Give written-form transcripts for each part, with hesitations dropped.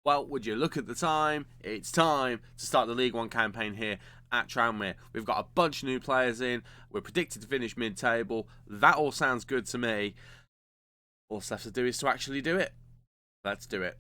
Well, would you look at the time? It's time to start the League One campaign here at Tranmere. We've got a bunch of new players in. We're predicted to finish mid-table. That all sounds good to me. All we have to do is to actually do it. Let's do it.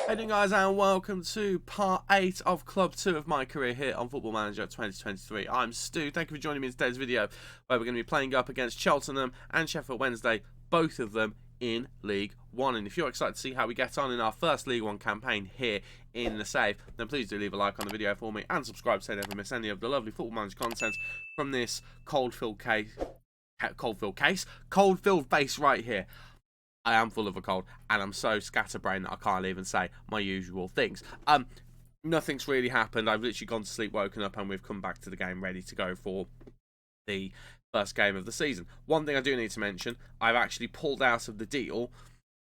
Hey guys, and welcome to part 8 of Club 2 of my career here on Football Manager 2023. I'm Stu. Thank you for joining me in today's video, where we're going to be playing up against Cheltenham and Sheffield Wednesday, both of them in League One. And if you're excited to see how we get on in our first League One campaign here in the save, then please do leave a like on the video for me and subscribe so you never miss any of the lovely Football Manager content from this cold-filled base right here. I am full of a cold, and I'm so scatterbrained that I can't even say my usual things. Nothing's really happened. I've literally gone to sleep, woken up, and we've come back to the game ready to go for the first game of the season. One thing I do need to mention, I've actually pulled out of the deal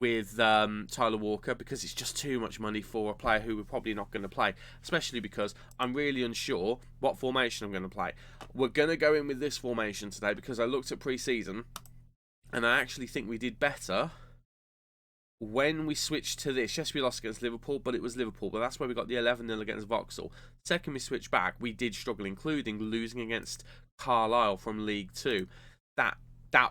with Tyler Walker because it's just too much money for a player who we're probably not going to play, especially because I'm really unsure what formation I'm going to play. We're going to go in with this formation today because I looked at pre-season, and I actually think we did better when we switched to this. Yes, we lost against Liverpool, but it was Liverpool. But that's where we got the 11-0 against Vauxhall. Second we switched back, we did struggle, including losing against Carlisle from League 2. That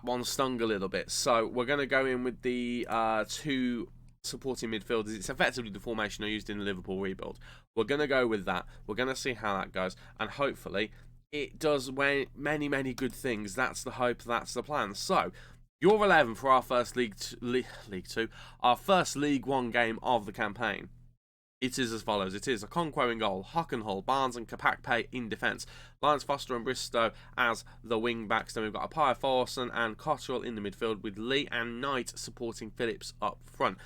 one stung a little bit. So we're going to go in with the two supporting midfielders. It's effectively the formation I used in the Liverpool rebuild. We're going to go with that. We're going to see how that goes. And hopefully it does many, many good things. That's the hope. That's the plan. So your 11 for our first League 2, our first League 1 game of the campaign. It is as follows. It is a Conquo in goal, Hockenhull, Barnes and Kapakpe in defence, Lyons, Foster and Bristow as the wing backs. Then we've got Apaya Forson and Cotterill in the midfield, with Lee and Knight supporting Phillips up front.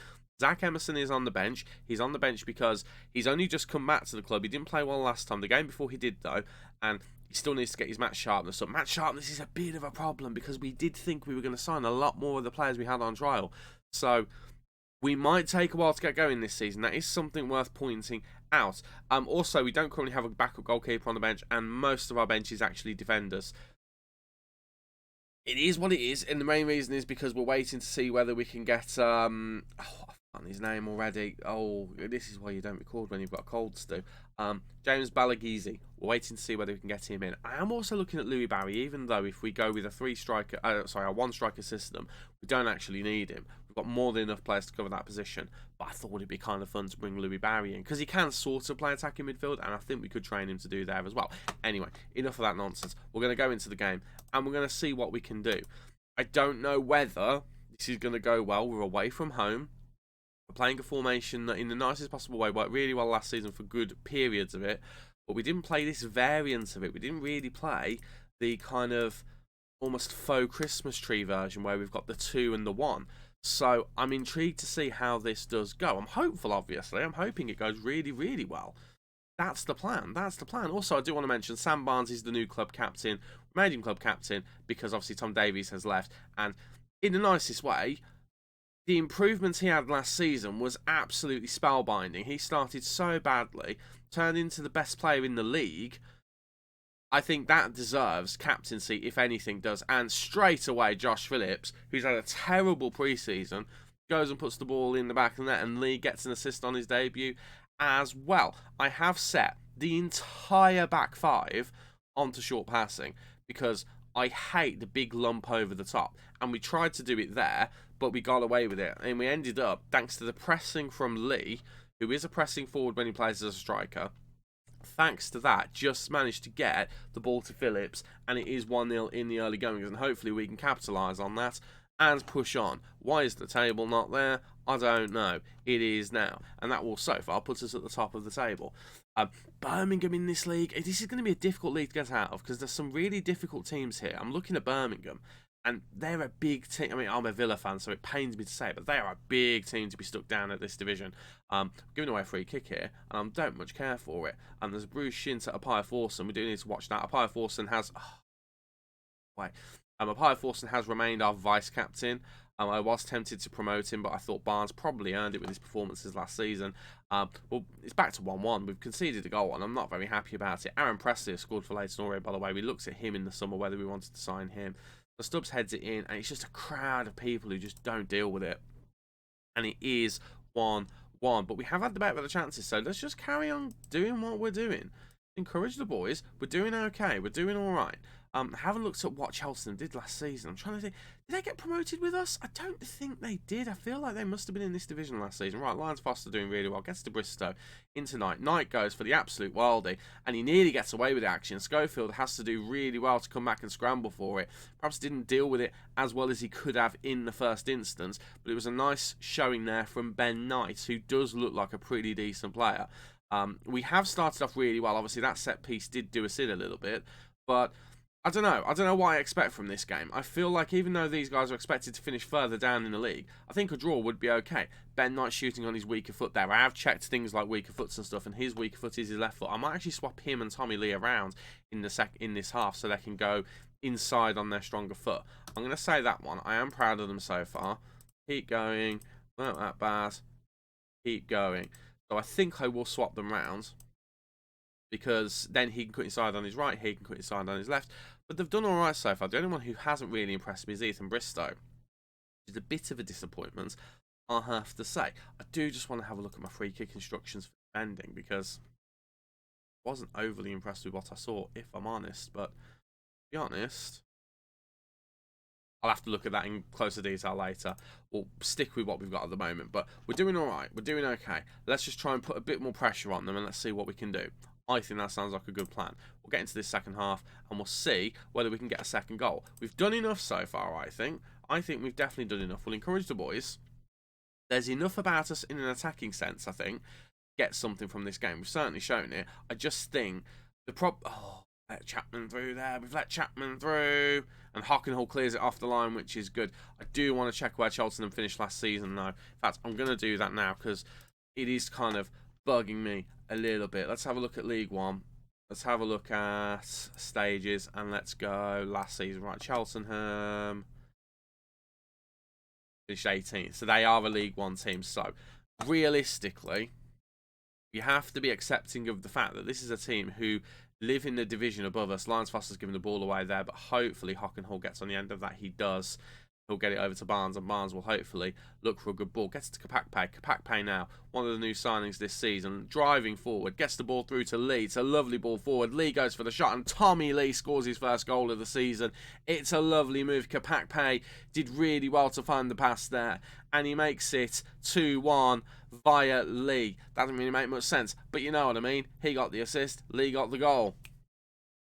Zach Emerson is on the bench. He's on the bench because he's only just come back to the club. He didn't play well last time. The game before he did, though, and he still needs to get his match sharpness up. Match sharpness is a bit of a problem because we did think we were going to sign a lot more of the players we had on trial. So we might take a while to get going this season. That is something worth pointing out. Also, we don't currently have a backup goalkeeper on the bench, and most of our bench is actually defenders. It is what it is, and the main reason is because we're waiting to see whether we can get I've forgotten his name already. Oh, this is why you don't record when you've got colds, Stu. James Balagizi. We're waiting to see whether we can get him in. I am also looking at Louis Barry, even though if we go with a one-striker system, we don't actually need him. We've got more than enough players to cover that position. But I thought it'd be kind of fun to bring Louis Barry in, because he can sort of play attacking midfield, and I think we could train him to do there as well. Anyway, enough of that nonsense. We're going to go into the game, and we're going to see what we can do. I don't know whether this is going to go well. We're away from home. We're playing a formation that in the nicest possible way worked really well last season for good periods of it, but we didn't play this variant of it. We didn't really play the kind of almost faux Christmas tree version where we've got the 2 and the 1. So I'm intrigued to see how this does go. I'm hopeful, obviously. I'm hoping it goes really, really well. That's the plan. That's the plan. Also, I do want to mention Sam Barnes is the new club captain. We made him club captain because obviously Tom Davies has left, and in the nicest way, the improvements he had last season was absolutely spellbinding. He started so badly, turned into the best player in the league. I think that deserves captaincy, if anything does. And straight away, Josh Phillips, who's had a terrible pre-season, goes and puts the ball in the back of the net, and Lee gets an assist on his debut as well. I have set the entire back 5 onto short passing because I hate the big lump over the top. And we tried to do it there, but we got away with it. And we ended up, thanks to the pressing from Lee, who is a pressing forward when he plays as a striker, thanks to that, just managed to get the ball to Phillips, and it is 1-0 in the early goings, and hopefully we can capitalise on that and push on. Why is the table not there? I don't know. It is now, and that will so far put us at the top of the table. Birmingham in this league, this is going to be a difficult league to get out of because there's some really difficult teams here. I'm looking at Birmingham, and they're a big team. I mean, I'm a Villa fan, so it pains me to say it, but they are a big team to be stuck down at this division. Giving away a free kick here, and I don't much care for it. And there's Bruce Shint at Apaya Forson. We do need to watch that. Apaya Forson has... Apaya Forson has remained our vice-captain. I was tempted to promote him, but I thought Barnes probably earned it with his performances last season. Well, it's back to 1-1. We've conceded a goal, and I'm not very happy about it. Aaron Presley has scored for Leyton Orient, by the way. We looked at him in the summer, whether we wanted to sign him. The Stubbs heads it in, and it's just a crowd of people who just don't deal with it. And it is 1-1. But we have had the better chances, so let's just carry on doing what we're doing. Encourage the boys. We're doing okay. We're doing all right. Haven't looked at what Cheltenham did last season. I'm trying to think. Did they get promoted with us? I don't think they did. I feel like they must have been in this division last season. Right, Lions Foster doing really well. Gets to Bristow into Knight. Knight goes for the absolute worldie, and he nearly gets away with the action. Schofield has to do really well to come back and scramble for it. Perhaps didn't deal with it as well as he could have in the first instance, but it was a nice showing there from Ben Knight, who does look like a pretty decent player. We have started off really well. Obviously, that set piece did do us in a little bit, but I don't know. I don't know what I expect from this game. I feel like even though these guys are expected to finish further down in the league, I think a draw would be okay. Ben Knight shooting on his weaker foot there. I have checked things like weaker foots and stuff, and his weaker foot is his left foot. I might actually swap him and Tommy Lee around in this half so they can go inside on their stronger foot. I'm going to say that one. I am proud of them so far. Keep going. Not that bad. Keep going. So I think I will swap them round, because then he can cut inside on his right, he can cut inside on his left. But they've done all right so far. The only one who hasn't really impressed me is Ethan Bristow, which is a bit of a disappointment, I have to say. I do just want to have a look at my free kick instructions for defending, because I wasn't overly impressed with what I saw, if I'm honest. But to be honest, I'll have to look at that in closer detail later. We'll stick with what we've got at the moment. But we're doing all right. We're doing okay. Let's just try and put a bit more pressure on them, and let's see what we can do. I think that sounds like a good plan. We'll get into this second half, and we'll see whether we can get a second goal. We've done enough so far, I think. I think we've definitely done enough. We'll encourage the boys. There's enough about us in an attacking sense, I think, get something from this game. We've certainly shown it. I just think the let Chapman through there. We've let Chapman through. And Hockenhull clears it off the line, which is good. I do want to check where Cheltenham finished last season, though. In fact, I'm going to do that now, because it is kind of bugging me a little bit. Let's have a look at League One. Let's have a look at stages, and let's go last season. Right, Cheltenham finished 18th. So they are a League One team. So realistically, you have to be accepting of the fact that this is a team who live in the division above us. Lions Foster's given the ball away there, but hopefully Hockenhull gets on the end of that. He does. He'll get it over to Barnes, and Barnes will hopefully look for a good ball. Gets it to Kapakpe. Kapakpe now, one of the new signings this season, driving forward, gets the ball through to Lee. It's a lovely ball forward. Lee goes for the shot, and Tommy Lee scores his first goal of the season. It's a lovely move. Kapakpe did really well to find the pass there, and he makes it 2-1 via Lee. That doesn't really make much sense, but you know what I mean. He got the assist. Lee got the goal.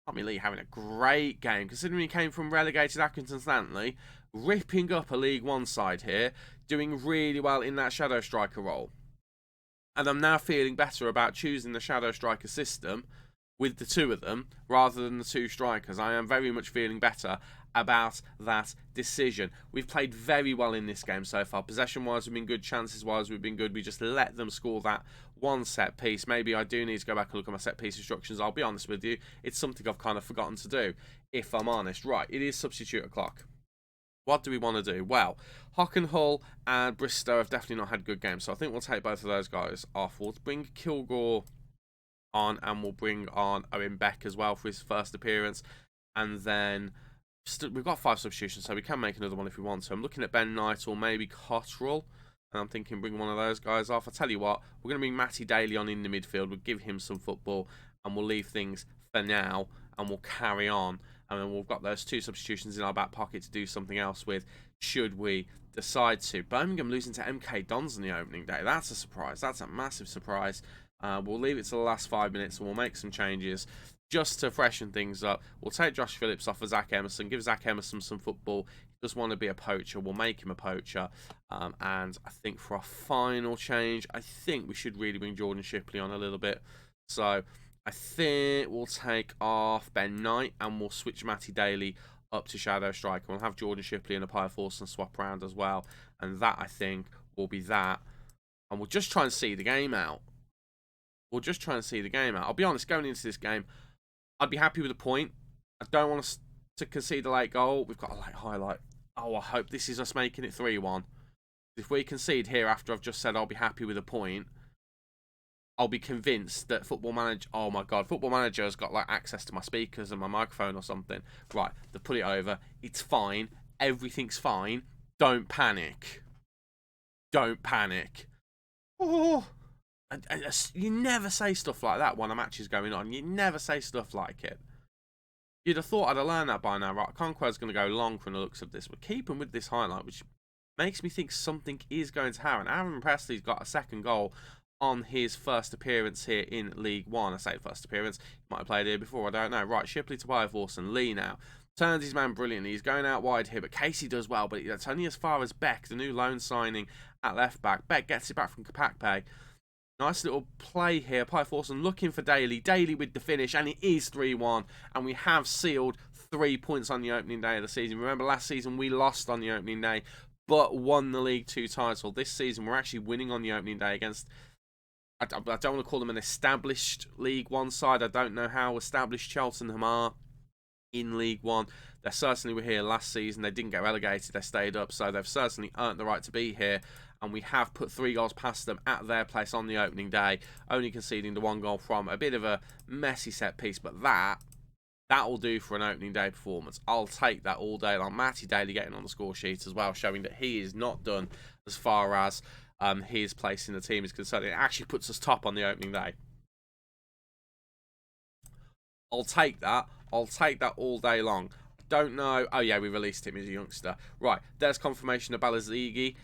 Tommy Lee having a great game, considering he came from relegated Accrington Stanley, ripping up a League One side here, doing really well in that shadow striker role. And I'm now feeling better about choosing the shadow striker system with the two of them rather than the two strikers. I am very much feeling better about that decision. We've played very well in this game so far. Possession-wise, we've been good. Chances-wise, we've been good. We just let them score that one set piece. Maybe I do need to go back and look at my set piece instructions. I'll be honest with you. It's something I've kind of forgotten to do, if I'm honest. Right, it is substitute o'clock. What do we want to do? Well, Hockenhull and Bristow have definitely not had good games, so I think we'll take both of those guys off. We'll bring Kilgore on, and we'll bring on Owen Beck as well for his first appearance. And then we've got 5 substitutions, so we can make another one if we want to. I'm looking at Ben Knight or maybe Cottrell, and I'm thinking bring one of those guys off. I'll tell you what, we're going to bring Matty Daly on in the midfield. We'll give him some football, and we'll leave things for now, and we'll carry on. And then we've got those 2 substitutions in our back pocket to do something else with, should we decide to. Birmingham losing to MK Dons in the opening day. That's a surprise. That's a massive surprise. We'll leave it to the last 5 minutes, and we'll make some changes just to freshen things up. We'll take Josh Phillips off for Zach Emerson, give Zach Emerson some football. He does want to be a poacher. We'll make him a poacher. And I think for our final change, I think we should really bring Jordan Shipley on a little bit. So I think we'll take off Ben Knight, and we'll switch Matty Daly up to shadow striker. We'll have Jordan Shipley and a Pie Force and swap around as well. And that, I think, will be that. And we'll just try and see the game out. I'll be honest, going into this game, I'd be happy with a point. I don't want us to concede a late goal. We've got a late highlight. Oh, I hope this is us making it 3-1. If we concede here after I've just said I'll be happy with a point, I'll be convinced that Football Manager, oh my God, Football Manager has got like access to my speakers and my microphone or something. Right, they put it over. It's fine. Everything's fine. Don't panic. Don't panic. Oh, and you never say stuff like that when a match is going on. You never say stuff like it. You'd have thought I'd have learned that by now. Right, Conqueror's going to go long from the looks of this. We're keeping with this highlight, which makes me think something is going to happen. Aaron Presley's got a second goal on his first appearance here in League One. I say first appearance. He might have played here before, I don't know. Right, Shipley to Byforce, Lee now. Turns his man brilliantly. He's going out wide here, but Casey does well. But it's only as far as Beck, the new loan signing at left back. Beck gets it back from Kapakpe. Nice little play here. Byforce looking for Daly. Daly with the finish, and it is 3-1. And we have sealed 3 points on the opening day of the season. Remember, last season we lost on the opening day, but won the League 2 title. This season we're actually winning on the opening day against, I don't want to call them an established League 1 side. I don't know how established Cheltenham are in League 1. They certainly were here last season. They didn't get relegated. They stayed up, so they've certainly earned the right to be here. And we have put 3 goals past them at their place on the opening day, only conceding the 1 goal from a bit of a messy set piece. But that will do for an opening day performance. I'll take that all day long. Matty Daly getting on the score sheet as well, showing that he is not done as far as his place in the team is concerned. It actually puts us top on the opening day. I'll take that. I'll take that all day long. I don't know. Oh, yeah, we released him as a youngster. Right, there's confirmation of Balagizi.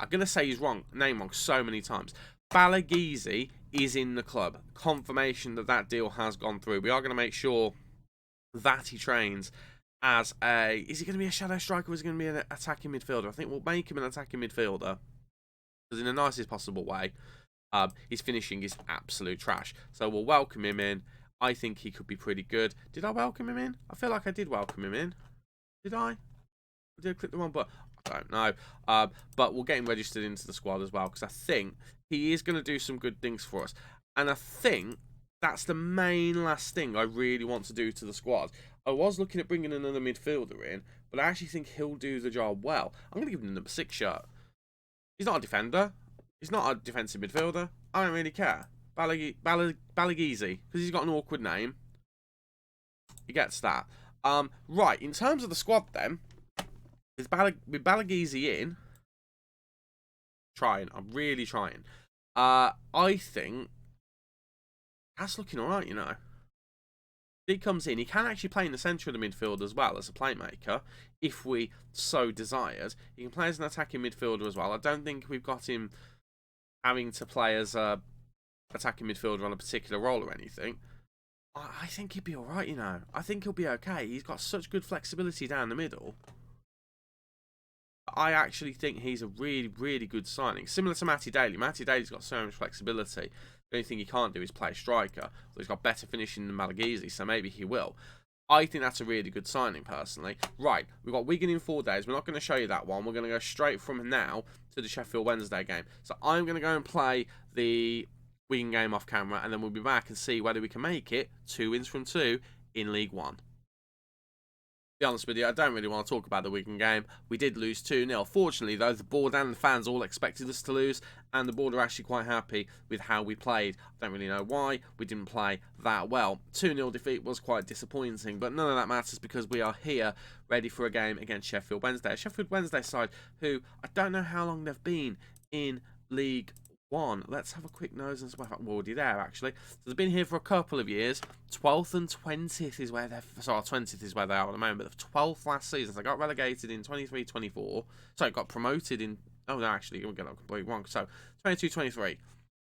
I'm going to say his name wrong so many times. Balagizi is in the club. Confirmation that that deal has gone through. We are going to make sure that he trains as a... Is he going to be a shadow striker or is he going to be an attacking midfielder? I think we'll make him an attacking midfielder. Because in the nicest possible way, his finishing is absolute trash. So we'll welcome him in. I think he could be pretty good. Did I welcome him in? I feel like I did welcome him in. Did I? Did I click the wrong button? I don't know. But we'll get him registered into the squad as well, because I think he is going to do some good things for us. And I think that's the main last thing I really want to do to the squad. I was looking at bringing another midfielder in, but I actually think he'll do the job well. I'm going to give him the number 6 shirt. He's not a defender. He's not a defensive midfielder. I don't really care. Balagizi, because he's got an awkward name. He gets that. Right, in terms of the squad then, with Balagizi in, I'm really trying. I think that's looking alright, you know. He comes in, he can actually play in the centre of the midfield as well as a playmaker, if we so desired. He can play as an attacking midfielder as well. I don't think we've got him having to play as a attacking midfielder on a particular role or anything. I think he'd be alright, you know. I think he'll be okay. He's got such good flexibility down the middle. I actually think he's a really, really good signing. Similar to Matty Daly. Matty Daly's got so much flexibility. The only thing he can't do is play striker. So he's got better finishing than Balagizi, so maybe he will. I think that's a really good signing, personally. Right, we've got Wigan in 4 days. We're not going to show you that one. We're going to go straight from now to the Sheffield Wednesday game. So I'm going to go and play the Wigan game off camera, and then we'll be back and see whether we can make it 2 wins from 2 in League One. To be honest with you, I don't really want to talk about the Wigan game. We did lose 2-0. Fortunately, though, the board and the fans all expected us to lose, and the board are actually quite happy with how we played. I don't really know why we didn't play that well. 2-0 defeat was quite disappointing, but none of that matters because we are here ready for a game against Sheffield Wednesday. A Sheffield Wednesday side who, I don't know how long they've been in League One. Let's have a quick nose and we're already there actually. So they've been here for a couple of years. 12th and 20th is where they're, sorry, 20th is where they are at the moment, but the 12th last season. They got relegated in 23-24. Sorry, got promoted in, oh no, actually, we'll get that completely wrong. So 22-23.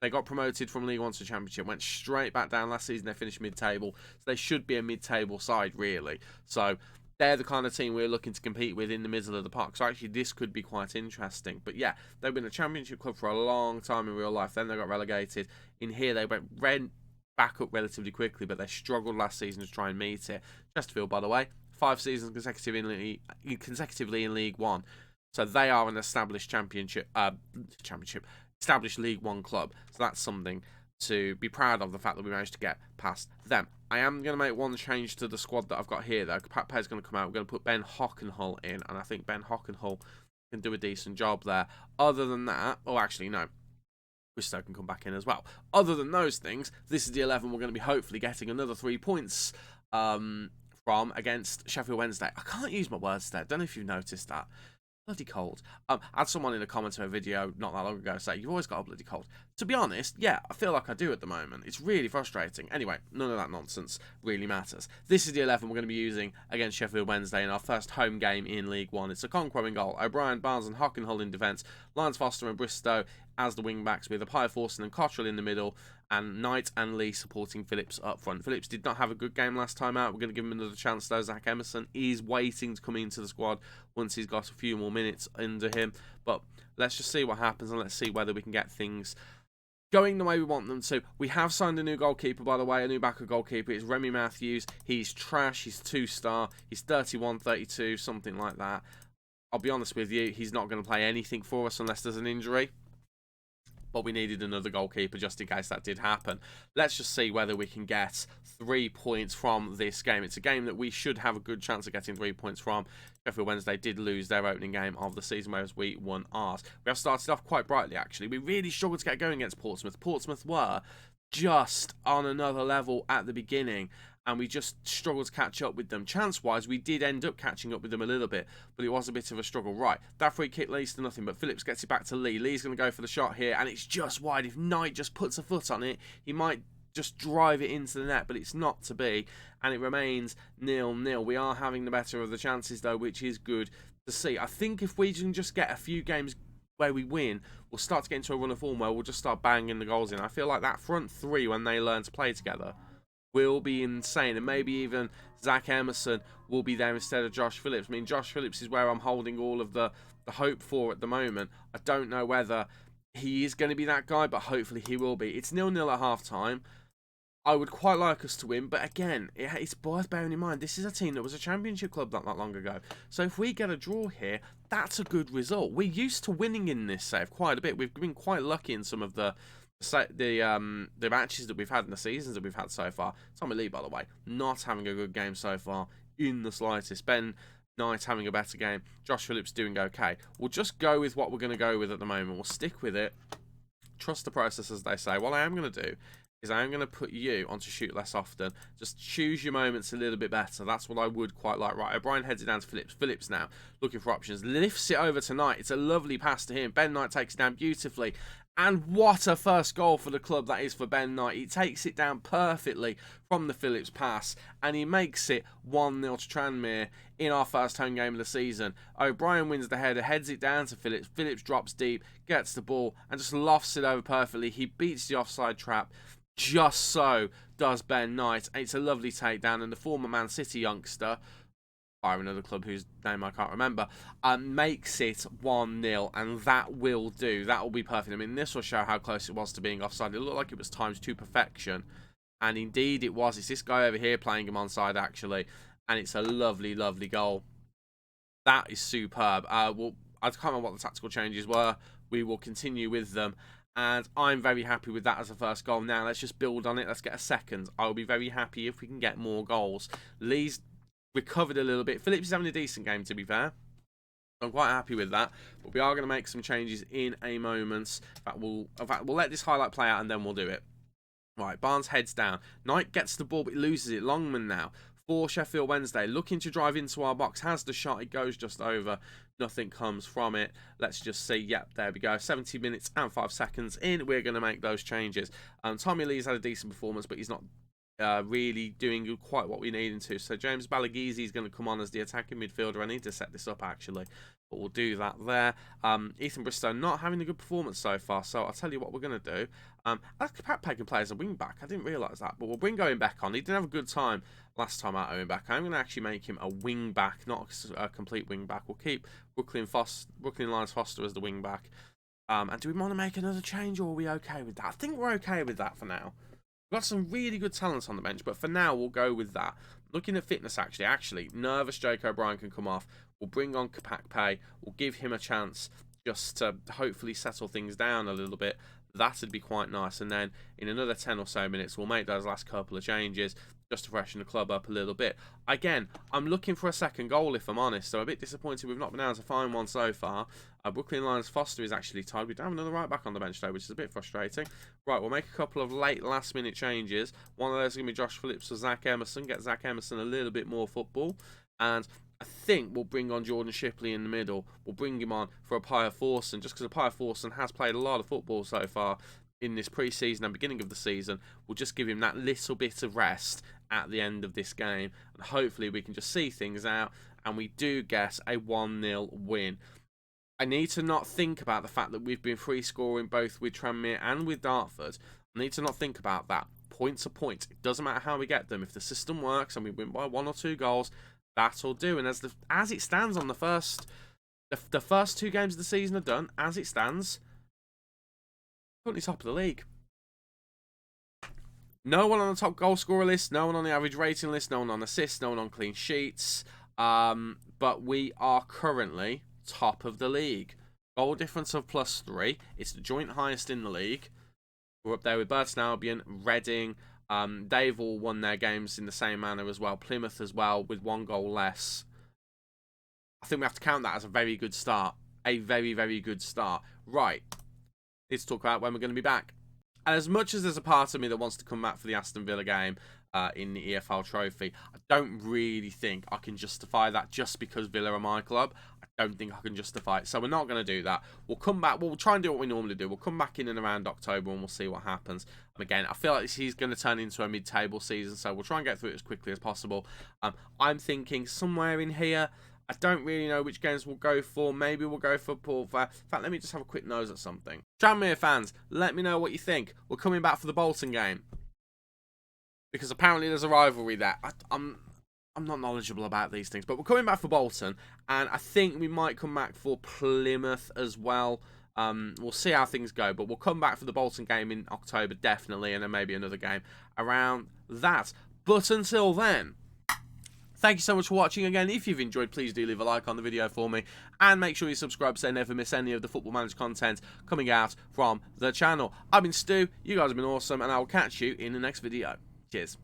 They got promoted from League One to Championship, went straight back down last season. They finished mid-table, so they should be a mid-table side really. So they're the kind of team we're looking to compete with in the middle of the park. So actually this could be quite interesting. But yeah, they've been a Championship club for a long time in real life. Then they got relegated. In here they went back up relatively quickly, but they struggled last season to try and meet it. Chesterfield, by the way, 5 seasons consecutively in League One. So they are an established established League One club. So that's something to be proud of, the fact that we managed to get past them. I am going to make one change to the squad that I've got here, though. Patpe's going to come out. We're going to put Ben Hockenhull in, and I think Ben Hockenhull can do a decent job there. Other than that, oh, actually, no. Bristow can come back in as well. Other than those things, this is the 11 we're going to be hopefully getting another 3 points from against Sheffield Wednesday. I can't use my words there. Don't know if you've noticed that. Bloody cold. I had someone in the comments of a video not that long ago say, you've always got a bloody cold. To be honest, yeah, I feel like I do at the moment. It's really frustrating. Anyway, none of that nonsense really matters. This is the 11 we're going to be using against Sheffield Wednesday in our first home game in League One. It's a Okonkwo in goal, O'Brien, Barnes and Hockenhull in defence, Lyons Foster and Bristow as the wing-backs with Appiah Forson and Cottrell in the middle, and Knight and Lee supporting Phillips up front. Phillips did not have a good game last time out. We're going to give him another chance though. Zach Emerson is waiting to come into the squad once he's got a few more minutes under him. But let's just see what happens, and let's see whether we can get things going the way we want them to. We have signed a new goalkeeper, by the way, a new backup goalkeeper. It's Remy Matthews. He's trash. He's 2-star. He's 31, 32, something like that. I'll be honest with you, he's not going to play anything for us unless there's an injury. But we needed another goalkeeper just in case that did happen. Let's just see whether we can get 3 points from this game. It's a game that we should have a good chance of getting 3 points from. Sheffield Wednesday did lose their opening game of the season, whereas we won ours. We have started off quite brightly, actually. We really struggled to get going against Portsmouth. Portsmouth were just on another level at the beginning, and we just struggled to catch up with them. Chance-wise, we did end up catching up with them a little bit, but it was a bit of a struggle. Right, that free kick leads to nothing, but Phillips gets it back to Lee. Lee's going to go for the shot here, and it's just wide. If Knight just puts a foot on it, he might just drive it into the net, but it's not to be, and it remains 0-0. We are having the better of the chances, though, which is good to see. I think if we can just get a few games where we win, we'll start to get into a run of form where we'll just start banging the goals in. I feel like that front three, when they learn to play together, will be insane, and maybe even Zach Emerson will be there instead of Josh Phillips. I mean, Josh Phillips is where I'm holding all of the hope for at the moment. I don't know whether he is going to be that guy, but hopefully he will be. It's 0-0 at half-time. I would quite like us to win, but again, it's worth bearing in mind, this is a team that was a championship club not that long ago. So if we get a draw here, that's a good result. We're used to winning in this save quite a bit. We've been quite lucky in some of the matches that we've had in the seasons that we've had so far. Tommy Lee, by the way, not having a good game so far in the slightest. Ben Knight having a better game. Josh Phillips doing okay. We'll just go with what we're going to go with at the moment. We'll stick with it. Trust the process, as they say. What I am going to do is I am going to put you on to shoot less often. Just choose your moments a little bit better. That's what I would quite like. Right, O'Brien heads it down to Phillips. Phillips now looking for options. Lifts it over to Knight. It's a lovely pass to him. Ben Knight takes it down beautifully. And what a first goal for the club that is for Ben Knight. He takes it down perfectly from the Phillips pass, and he makes it 1-0 to Tranmere in our first home game of the season. O'Brien wins the header, heads it down to Phillips. Phillips drops deep, gets the ball, and just lofts it over perfectly. He beats the offside trap. Just so does Ben Knight. It's a lovely takedown, and the former Man City youngster, by another club whose name I can't remember, makes it 1-0, and that will do. That will be perfect. I mean, this will show how close it was to being offside. It looked like it was times to perfection, and indeed it was. It's this guy over here playing him onside, actually, and it's a lovely, lovely goal. That is superb. Well, I can't remember what the tactical changes were. We will continue with them, and I'm very happy with that as a first goal. Now, let's just build on it. Let's get a second. I'll be very happy if we can get more goals. Lee's recovered a little bit. Phillips is having a decent game, to be fair. I'm quite happy with that. But we are going to make some changes in a moment. In fact, we'll let this highlight play out and then we'll do it. Right, Barnes heads down. Knight gets the ball, but he loses it. Longman now for Sheffield Wednesday, looking to drive into our box. Has the shot. It goes just over. Nothing comes from it. Let's just see. Yep, there we go. 70 minutes and 5 seconds in. We're going to make those changes. Tommy Lee's had a decent performance, but he's not really doing quite what we need him to. So James Balagizi is going to come on as the attacking midfielder. I need to set this up, actually, but we'll do that there. Ethan Bristow not having a good performance so far, so I'll tell you what we're going to do. Kapakpe can play as a wing back. I didn't realise that, but we'll bring Owen back on. He didn't have a good time last time out, Owen back. I'm going to actually make him a wing back, not a complete wing back. We'll keep Brooklyn Lyons Foster as the wing back. And do we want to make another change, or are we okay with that? I think we're okay with that for now. We've got some really good talents on the bench, but for now, we'll go with that. Looking at fitness, actually, nervous Jake O'Brien can come off. We'll bring on Kapakpe. We'll give him a chance just to hopefully settle things down a little bit. That would be quite nice. And then in another 10 or so minutes, we'll make those last couple of changes. just to freshen the club up a little bit. Again, I'm looking for a second goal, if I'm honest, so I'm a bit disappointed we've not been able to find one so far. Brooklyn Lions Foster is actually tied. We don't have another right back on the bench though, which is a bit frustrating. Right, we'll make a couple of late last-minute changes. One of those is going to be Josh Phillips or Zach Emerson. Get Zach Emerson a little bit more football. And I think we'll bring on Jordan Shipley in the middle. We'll bring him on for Apaya Forson, just because Apaya Forson has played a lot of football so far in this pre-season and beginning of the season. We'll just give him that little bit of rest at the end of this game, and hopefully we can just see things out and we do get a 1-0 win. I need to not think about the fact that we've been free scoring both with Tranmere and with Dartford. I need to not think about that. Points are points. It doesn't matter how we get them. If the system works and we win by 1 or 2 goals, that'll do. And as it stands on the first 2 games of the season are done, as it stands, currently top of the league. No one on the top goal scorer list, no one on the average rating list, no one on assists, no one on clean sheets. But we are currently top of the league. Goal difference of +3. It's the joint highest in the league. We're up there with Burton Albion, Reading. They've all won their games in the same manner as well. Plymouth as well, with 1 goal less. I think we have to count that as a very good start. A very, very good start. Right. Let's talk about when we're going to be back. And as much as there's a part of me that wants to come back for the Aston Villa game in the EFL Trophy, I don't really think I can justify that just because Villa are my club. I don't think I can justify it. So we're not going to do that. We'll come back. We'll try and do what we normally do. We'll come back in and around October and we'll see what happens. And again, I feel like this is going to turn into a mid-table season, so we'll try and get through it as quickly as possible. I'm thinking somewhere in here. I don't really know which games we'll go for. Maybe we'll go for Portvale. In fact, let me just have a quick nose at something. Tranmere fans, let me know what you think. We're coming back for the Bolton game, because apparently there's a rivalry there. I'm not knowledgeable about these things, but we're coming back for Bolton, and I think we might come back for Plymouth as well. We'll see how things go, but we'll come back for the Bolton game in October, definitely, and then maybe another game around that. But until then, thank you so much for watching. Again, if you've enjoyed, please do leave a like on the video for me, and make sure you subscribe so you never miss any of the Football Manager content coming out from the channel. I've been Stu, you guys have been awesome, and I will catch you in the next video. Cheers.